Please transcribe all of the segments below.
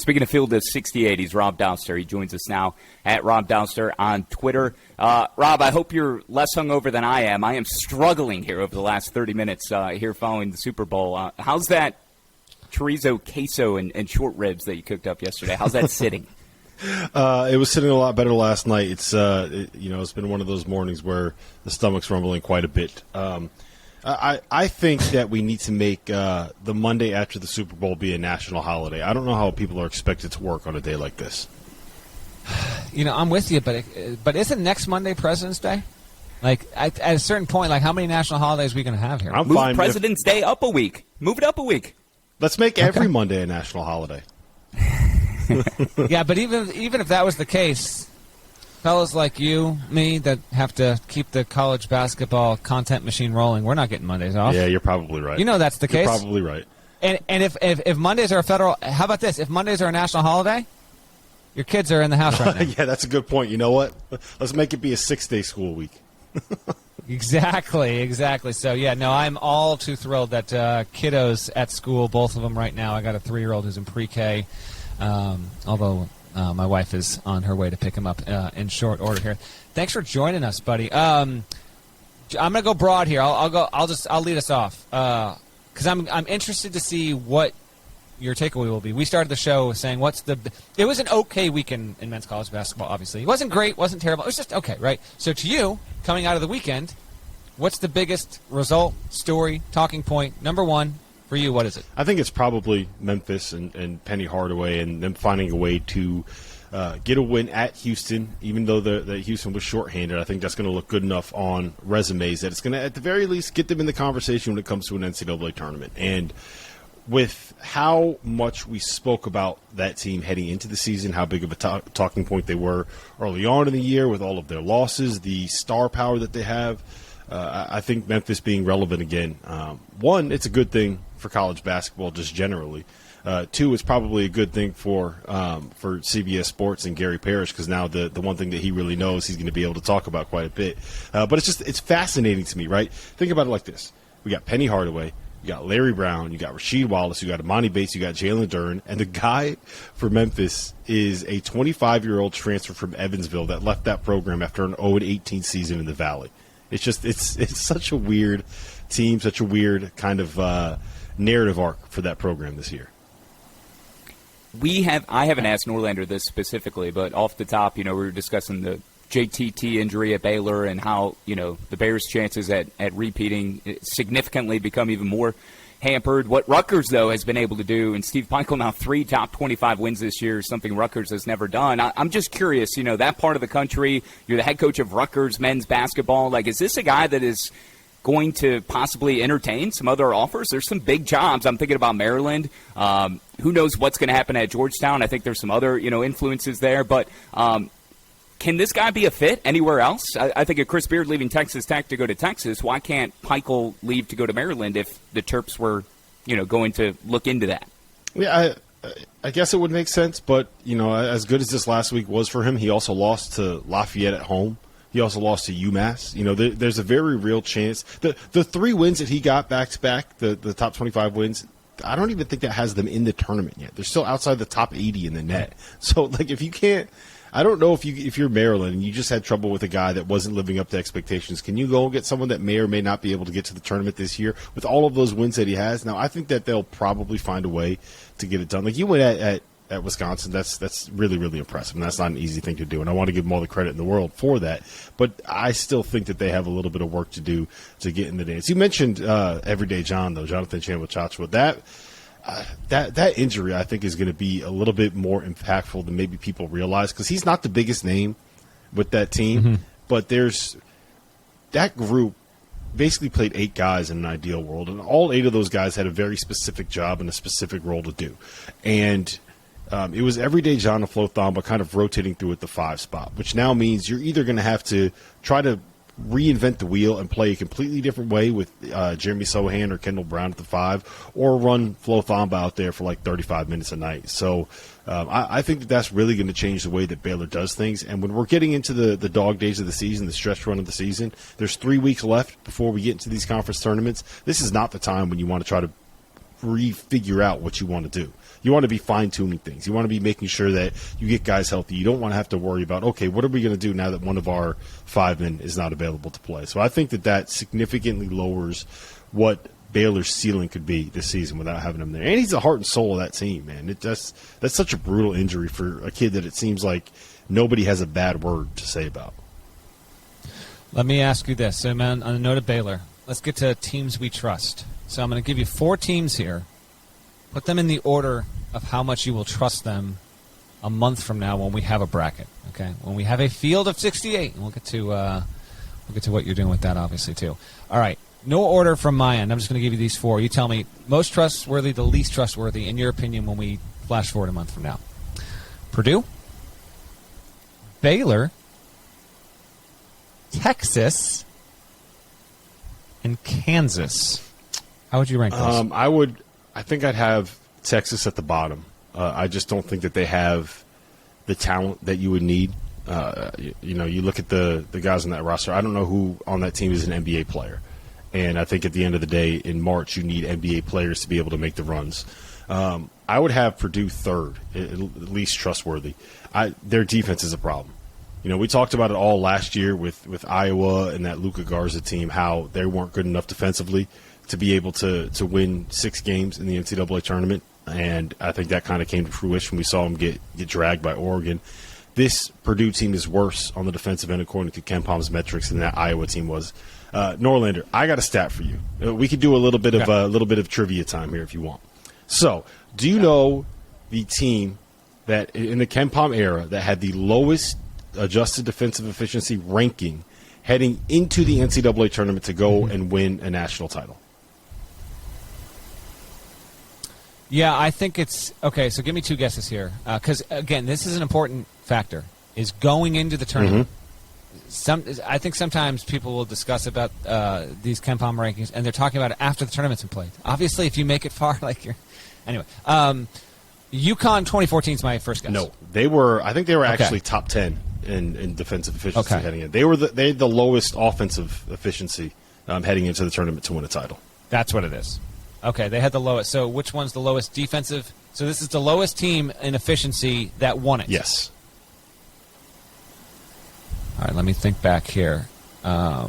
Speaking of Field of 68, he's Rob Dauster. He joins us now at Rob Dauster on Twitter. Rob, I hope you're less hungover than I am. I am struggling here over the last 30 minutes here following the Super Bowl. How's that chorizo, queso, and short ribs that you cooked up yesterday? How's that sitting? It was sitting a lot better last night. It's it's been one of those mornings where the stomach's rumbling quite a bit. I think that we need to make the Monday after the Super Bowl be a national holiday. I don't know how people are expected to work on a day like this. I'm with you, but isn't next Monday President's Day? Like at a certain point, like how many national holidays are we going to have here? Move President's Day up a week. Move it up a week. Let's make every Monday a national holiday. Yeah, but even if that was the case, fellas like you, me, that have to keep the college basketball content machine rolling, we're not getting Mondays off. Yeah, you're probably right. That's the case. You're probably right. And if Mondays are a federal, how about this? If Mondays are a national holiday, your kids are in the house right now. Yeah, that's a good point. You know what? Let's make it be a 6-day school week. Exactly. So, I'm all too thrilled that kiddos at school, both of them right now. I got a 3-year-old who's in pre-K, although my wife is on her way to pick him up in short order here. Thanks for joining us, buddy. I'm gonna go broad here. I'll lead us off because I'm interested to see what your takeaway will be. We started the show saying it was an okay weekend in men's college basketball. Obviously, it wasn't great, wasn't terrible. It was just okay, right? So to you, coming out of the weekend, what's the biggest result, story, talking point? Number one. For you, what is it? I think it's probably Memphis and Penny Hardaway and them finding a way to get a win at Houston, even though the Houston was shorthanded. I think that's going to look good enough on resumes that it's going to, at the very least, get them in the conversation when it comes to an NCAA tournament. And with how much we spoke about that team heading into the season, how big of a talking point they were early on in the year with all of their losses, the star power that they have, I think Memphis being relevant again, one, it's a good thing for college basketball just generally. Two, it's probably a good thing for CBS Sports and Gary Parrish because now the one thing that he really knows he's going to be able to talk about quite a bit. But it's fascinating to me, right? Think about it like this. We got Penny Hardaway. You got Larry Brown. You got Rasheed Wallace. You got Imani Bates. You got Jalen Duren. And the guy for Memphis is a 25-year-old transfer from Evansville that left that program after an 0-18 season in the Valley. It's such a weird team, such a weird kind of narrative arc for that program this year. I haven't asked Norlander this specifically, but off the top, we were discussing the JTT injury at Baylor and how, the Bears' chances at repeating significantly become even more hampered. What Rutgers, though, has been able to do, and Steve Pikiell now 3 top 25 wins this year, something Rutgers has never done. I'm just curious, that part of the country, you're the head coach of Rutgers men's basketball. Like, is this a guy that is going to possibly entertain some other offers? There's some big jobs. I'm thinking about Maryland. Who knows what's going to happen at Georgetown? I think there's some other, influences there. But can this guy be a fit anywhere else? I think of Chris Beard leaving Texas Tech to go to Texas. Why can't Pikiell leave to go to Maryland if the Terps were, going to look into that? Yeah, I guess it would make sense. But, as good as this last week was for him, he also lost to Lafayette at home. He also lost to UMass. There's a very real chance. The 3 wins that he got back-to-back, the top 25 wins, I don't even think that has them in the tournament yet. They're still outside the top 80 in the net. So, if you can't – I don't know if you're Maryland and you just had trouble with a guy that wasn't living up to expectations. Can you go and get someone that may or may not be able to get to the tournament this year with all of those wins that he has? Now, I think that they'll probably find a way to get it done. Like you went at Wisconsin, that's really, really impressive, and that's not an easy thing to do, and I want to give them all the credit in the world for that. But I still think that they have a little bit of work to do to get in the dance. You mentioned Everyday John, though, Jonathan Chanwachachua. That injury, I think, is going to be a little bit more impactful than maybe people realize because he's not the biggest name with that team, but there's that group basically played 8 guys in an ideal world, and all 8 of those guys had a very specific job and a specific role to do. And it was Everyday John and Flo Thamba kind of rotating through at the 5 spot, which now means you're either going to have to try to reinvent the wheel and play a completely different way with Jeremy Sohan or Kendall Brown at the 5, or run Flo Thamba out there for like 35 minutes a night. So I think that's really going to change the way that Baylor does things. And when we're getting into the dog days of the season, the stretch run of the season, there's 3 weeks left before we get into these conference tournaments. This is not the time when you want to try to refigure out what you want to do. You want to be fine-tuning things. You want to be making sure that you get guys healthy. You don't want to have to worry about, okay, what are we going to do now that one of our 5 men is not available to play? So I think that significantly lowers what Baylor's ceiling could be this season without having him there. And he's the heart and soul of that team, man. That's such a brutal injury for a kid that it seems like nobody has a bad word to say about. Let me ask you this. So, man, on the note of Baylor, let's get to teams we trust. So I'm going to give you 4 teams here. Put them in the order of how much you will trust them a month from now when we have a bracket. Okay, when we have a field of 68, and we'll get to what you're doing with that, obviously, too. All right, no order from my end. I'm just going to give you these 4. You tell me most trustworthy, the least trustworthy, in your opinion, when we flash forward a month from now. Purdue, Baylor, Texas, and Kansas. How would you rank those? I think I'd have Texas at the bottom. I just don't think that they have the talent that you would need. You look at the guys on that roster. I don't know who on that team is an NBA player. And I think at the end of the day, in March, you need NBA players to be able to make the runs. I would have Purdue third, at least trustworthy. Their defense is a problem. We talked about it all last year with Iowa and that Luka Garza team, how they weren't good enough defensively to be able to win 6 games in the NCAA tournament. And I think that kind of came to fruition. We saw them get dragged by Oregon. This Purdue team is worse on the defensive end, according to KenPom's metrics, than that Iowa team was. Norlander, I got a stat for you. We could do a little bit of trivia time here if you want. So, do you know the team that in the KenPom era that had the lowest adjusted defensive efficiency ranking heading into the NCAA tournament to go and win a national title? Yeah, I think it's – okay, so give me 2 guesses here. Because, again, this is an important factor, is going into the tournament. I think sometimes people will discuss about these KenPom rankings, and they're talking about it after the tournament's been played. Obviously, if you make it far, like you're – anyway, UConn 2014 is my first guess. No, I think they were actually top 10 in defensive efficiency heading in. They had the lowest offensive efficiency heading into the tournament to win a title. That's what it is. Okay, they had the lowest. So which one's the lowest defensive? So this is the lowest team in efficiency that won it. Yes. All right, let me think back here. I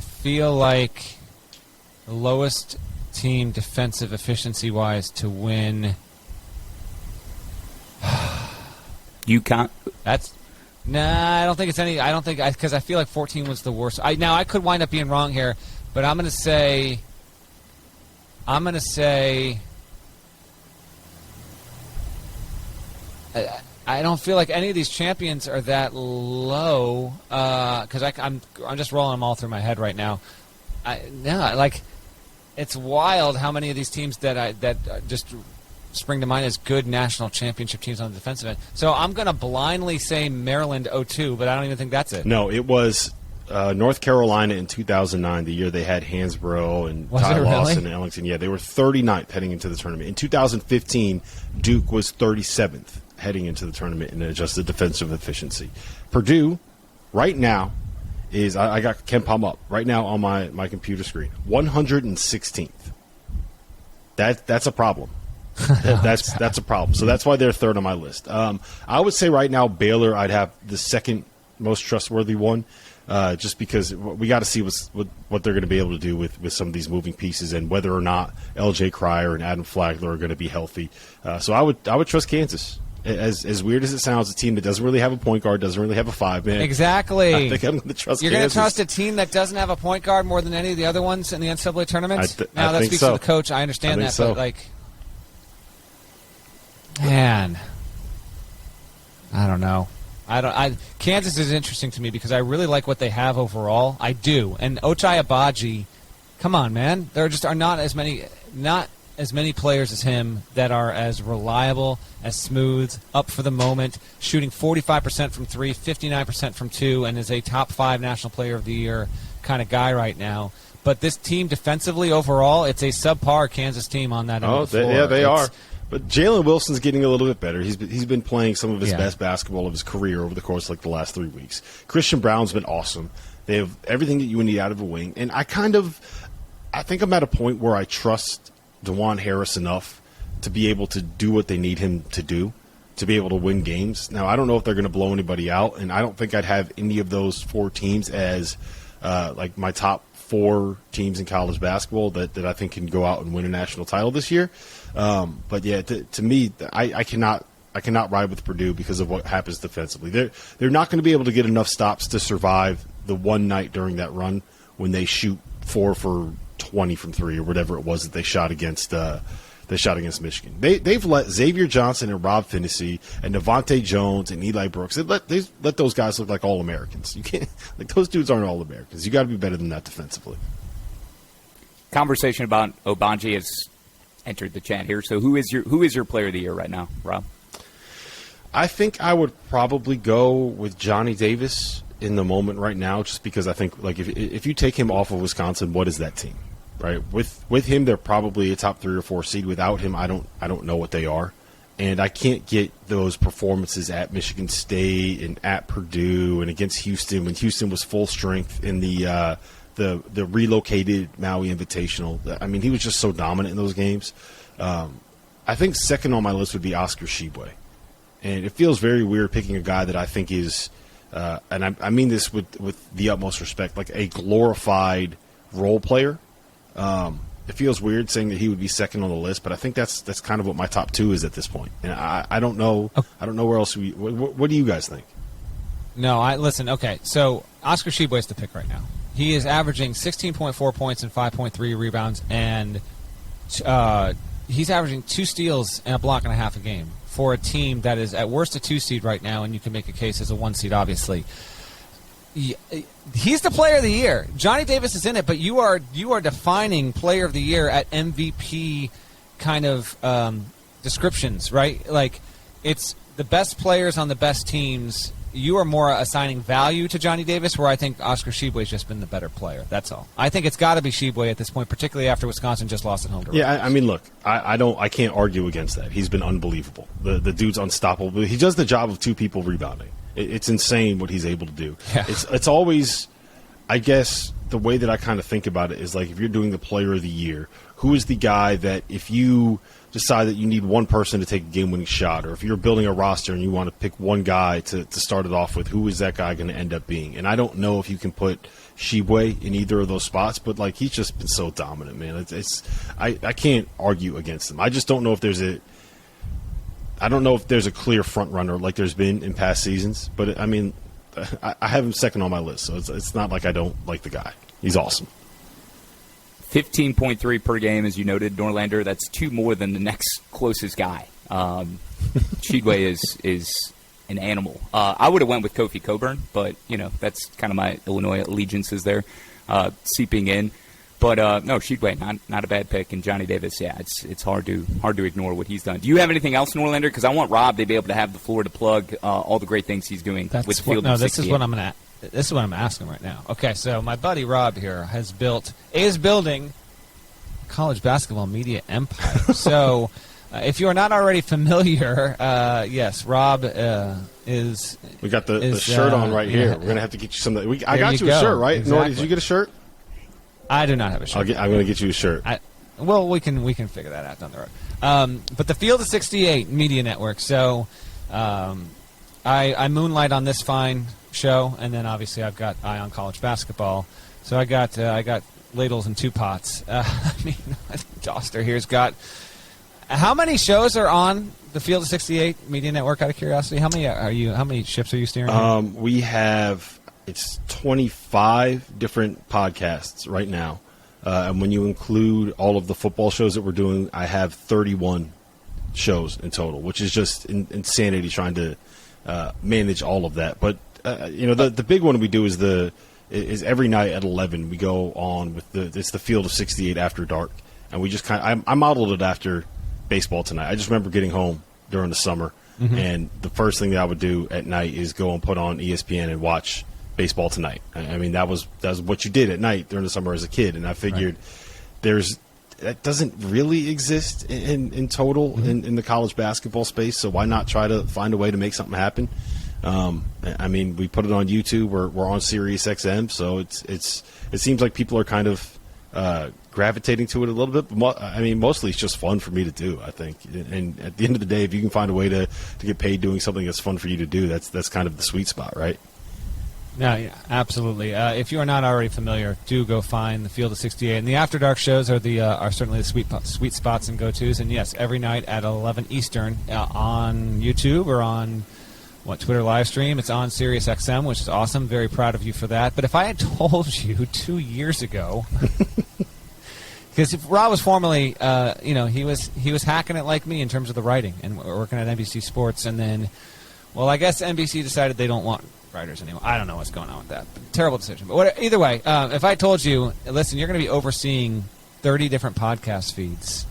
feel like the lowest team defensive efficiency-wise to win. UConn. I don't think it's any. I don't think because I feel like 14 was the worst. Now I could wind up being wrong here, but I'm going to say. I don't feel like any of these champions are that low because I'm just rolling them all through my head right now. It's wild how many of these teams that just spring to mind as good national championship teams on the defensive end. So I'm going to blindly say Maryland 02, but I don't even think that's it. No, it was North Carolina in 2009, the year they had Hansbrough and Ty Lawson and Ellington. Yeah, they were 39th heading into the tournament. In 2015, Duke was 37th heading into the tournament in adjusted defensive efficiency. Purdue, right now, is I got KenPom up right now on my computer screen, 116th. That's a problem. That's a problem. So that's why they're third on my list. I would say right now Baylor I'd have the second most trustworthy one, just because we got to see what they're going to be able to do with some of these moving pieces and whether or not L.J. Cryer and Adam Flagler are going to be healthy. So I would trust Kansas. As weird as it sounds, a team that doesn't really have a point guard, doesn't really have a 5-man. Exactly. I think I'm going to trust You're Kansas. You're going to trust a team that doesn't have a point guard more than any of the other ones in the NCAA tournaments? Now, that speaks to the coach. I understand that, but, man, I don't know. Kansas is interesting to me because I really like what they have overall. I do. And Ochai Agbaji, come on, man. There are not as many players as him that are as reliable, as smooth, up for the moment, shooting 45% from 3, 59% from 2, and is a top 5 National Player of the Year kind of guy right now. But this team defensively overall, it's a subpar Kansas team on that end of the floor. Yeah, they are. But Jalen Wilson's getting a little bit better. He's been playing some of his best basketball of his career over the course of the last 3 weeks. Christian Brown's been awesome. They have everything that you would need out of a wing. And I think I'm at a point where I trust DeJuan Harris enough to be able to do what they need him to do, to be able to win games. Now, I don't know if they're going to blow anybody out, and I don't think I'd have any of those 4 teams as like my top 4 teams in college basketball that I think can go out and win a national title this year. But yeah, to me, I cannot ride with Purdue because of what happens defensively. They're not going to be able to get enough stops to survive the one night during that run when they shoot 4 for 20 from 3 or whatever it was that they shot against Michigan. They've let Xavier Johnson and Rob Finney and Devontae Jones and Eli Brooks. They let those guys look like All-Americans. You can't, like, those dudes aren't All-Americans. You got to be better than that defensively. Conversation about Obanji has entered the chat here. So who is your player of the year right now, Rob? I think I would probably go with Johnny Davis in the moment right now, just because I think, like, if you take him off of Wisconsin, what is that team? Right, with him, they're probably a top 3 or 4 seed. Without him, I don't know what they are, and I can't get those performances at Michigan State and at Purdue and against Houston when Houston was full strength in the relocated Maui Invitational. I mean, he was just so dominant in those games. I think second on my list would be Oscar Tshiebwe, and it feels very weird picking a guy that I think is, and I mean this with the utmost respect, like a glorified role player. It feels weird saying that he would be second on the list, but I think that's kind of what my top 2 is at this point. And I don't know. Okay. I don't know where else what do you guys think? No, listen. Okay, so Oscar Tshiebwe is the pick right now. He is averaging 16.4 points and 5.3 rebounds, and he's averaging 2 steals and a block and a half a game for a team that is at worst a 2 seed right now, and you can make a case as a 1 seed, obviously. He's the player of the year. Johnny Davis is in it, but you are defining player of the year at MVP kind of descriptions, right? Like, it's the best players on the best teams. You are more assigning value to Johnny Davis, where I think Oscar Tshiebwe has just been the better player. That's all. I think it's got to be Tshiebwe at this point, particularly after Wisconsin just lost at home to Rutgers. Yeah, I mean, look, I can't argue against that. He's been unbelievable. The dude's unstoppable. He does the job of 2 people rebounding. It's insane what he's able to do. Yeah. It's always, I guess, the way that I kind of think about it is like if you're doing the player of the year, who is the guy that if you decide that you need one person to take a game-winning shot, or if you're building a roster and you want to pick one guy to start it off with, who is that guy going to end up being? And I don't know if you can put Tshiebwe in either of those spots, but like he's just been so dominant, man. I can't argue against him. I just don't know if there's a clear front runner like there's been in past seasons, but I mean, I have him second on my list, so it's not like I don't like the guy. He's awesome. 15.3 per game, as you noted, Norlander. That's 2 more than the next closest guy. Tshiebwe is an animal. I would have went with Kofi Coburn, but that's kind of my Illinois allegiances there seeping in. But no, Tshiebwe, not a bad pick, and Johnny Davis, yeah, it's hard to ignore what he's done. Do you have anything else, Norlander? Because I want Rob to be able to have the floor to plug all the great things he's doing with the field. No, this is what I'm asking right now. Okay, so my buddy Rob here is building a college basketball media empire. So if you are not already familiar, yes, Rob is. We got the shirt on right here. We're gonna have to get you some. I got you a shirt, right? Exactly. Nor, did you get a shirt? I do not have a shirt. I'm going to get you a shirt. Well, we can figure that out down the road. But the Field of 68 Media Network. So I moonlight on this fine show, and then obviously I've got Eye on College Basketball. So I got ladles in 2 pots. I think Dauster here's got. How many shows are on the Field of 68 Media Network? Out of curiosity, how many ships are you steering? We have. It's 25 different podcasts right now. And when you include all of the football shows that we're doing, I have 31 shows in total, which is just insanity trying to manage all of that. But, the big one we do is every night at 11 we go on with it's the Field of 68 After Dark. And we just I modeled it after Baseball Tonight. I just remember getting home during the summer, and the first thing that I would do at night is go and put on ESPN and watch Baseball Tonight. I mean, that was what you did at night during the summer as a kid, and I figured that doesn't really exist in total in the college basketball space. So why not try to find a way to make something happen? I mean, we put it on YouTube. We're on Sirius XM, so it seems like people are kind of gravitating to it a little bit. But I mean, mostly it's just fun for me to do, I think. And at the end of the day, if you can find a way to get paid doing something that's fun for you to do, that's kind of the sweet spot, right? No, yeah, absolutely. If you are not already familiar, do go find the Field of 68. And the After Dark shows are certainly the sweet spots and go-tos. And yes, every night at 11 Eastern on YouTube or on Twitter live stream. It's on Sirius XM, which is awesome. Very proud of you for that. But if I had told you 2 years ago, because Rob was formerly, he was hacking it like me in terms of the writing and working at NBC Sports, and then, well, I guess NBC decided they don't want writers anymore. I don't know what's going on with that. Terrible decision. But either way, if I told you, listen, you're going to be overseeing 30 different podcast feeds.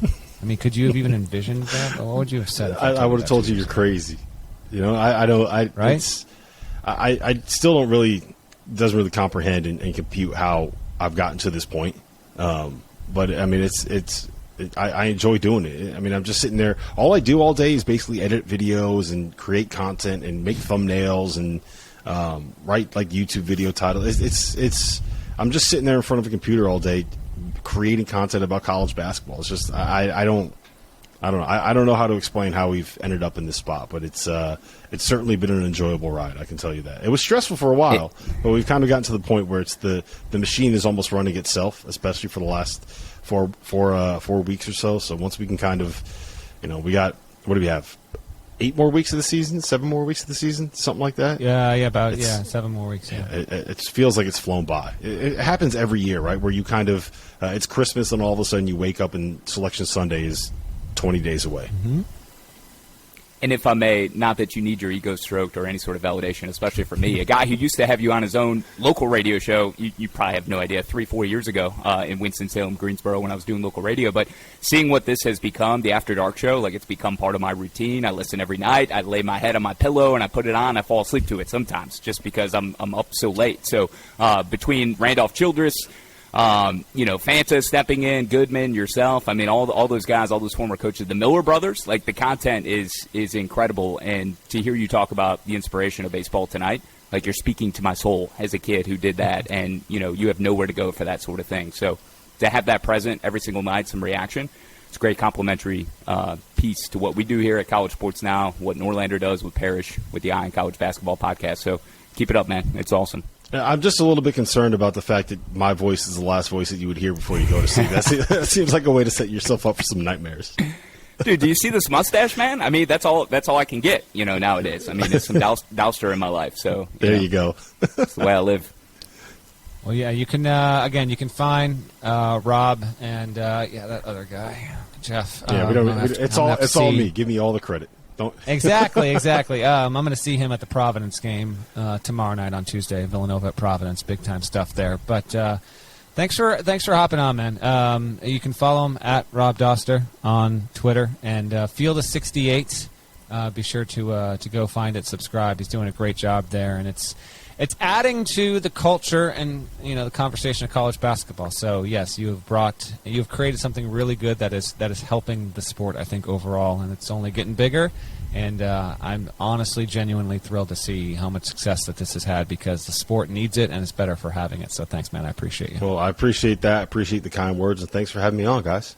I mean, could you have even envisioned that? What would you have said? I would have told you you're crazy. You know, I don't. Right? I still don't really doesn't really comprehend and compute how I've gotten to this point. But I mean, I enjoy doing it. I mean, I'm just sitting there. All I do all day is basically edit videos and create content and make thumbnails and write like YouTube video titles. I'm just sitting there in front of a computer all day creating content about college basketball. It's just I don't know how to explain how we've ended up in this spot, but it's certainly been an enjoyable ride. I can tell you that. It was stressful for a while, but we've kind of gotten to the point where it's the machine is almost running itself, especially for the last four weeks or so. So once we can kind of, we got, what do we have? 8 more weeks of the season, 7 more weeks of the season, something like that. Yeah, 7 more weeks. Yeah. It feels like it's flown by. It happens every year, right? Where you kind of, it's Christmas and all of a sudden you wake up and Selection Sunday is 20 days away. Mm-hmm. And if I may, not that you need your ego stroked or any sort of validation, especially for me, a guy who used to have you on his own local radio show, you probably have no idea, 3-4 years ago in Winston-Salem, Greensboro, when I was doing local radio. But seeing what this has become, the After Dark show, like it's become part of my routine. I listen every night. I lay my head on my pillow and I put it on. I fall asleep to it sometimes just because I'm up so late. So between Randolph Childress, Fanta stepping in, Goodman, yourself. I mean, all those guys, all those former coaches, the Miller brothers. Like the content is incredible, and to hear you talk about the inspiration of baseball tonight, like you're speaking to my soul as a kid who did that, and you have nowhere to go for that sort of thing. So to have that present every single night, some reaction, it's a great complimentary piece to what we do here at College Sports Now, what Norlander does with Parrish, with the Eye on College Basketball podcast. So keep it up, man. It's awesome. I'm just a little bit concerned about the fact that my voice is the last voice that you would hear before you go to sleep. That seems like a way to set yourself up for some nightmares. Dude, do you see this mustache, man? I mean, that's all I can get, nowadays. I mean, there's some Dauster in my life, so there you go. That's the way I live. Well, yeah, you can you can find Rob and that other guy, Jeff. Yeah, it's all me. Give me all the credit. Exactly. I'm going to see him at the Providence game tomorrow night on Tuesday. Villanova at Providence, big time stuff there. But thanks for hopping on, man. You can follow him at Rob Dauster on Twitter and Field of 68. Be sure to go find it, subscribe. He's doing a great job there, and it's adding to the culture and the conversation of college basketball. So yes, you've created something really good that is helping the sport, I think, overall, and it's only getting bigger. And I'm honestly, genuinely thrilled to see how much success that this has had, because the sport needs it and it's better for having it. So thanks, man. I appreciate you. Well, I appreciate that. I appreciate the kind words, and thanks for having me on, guys.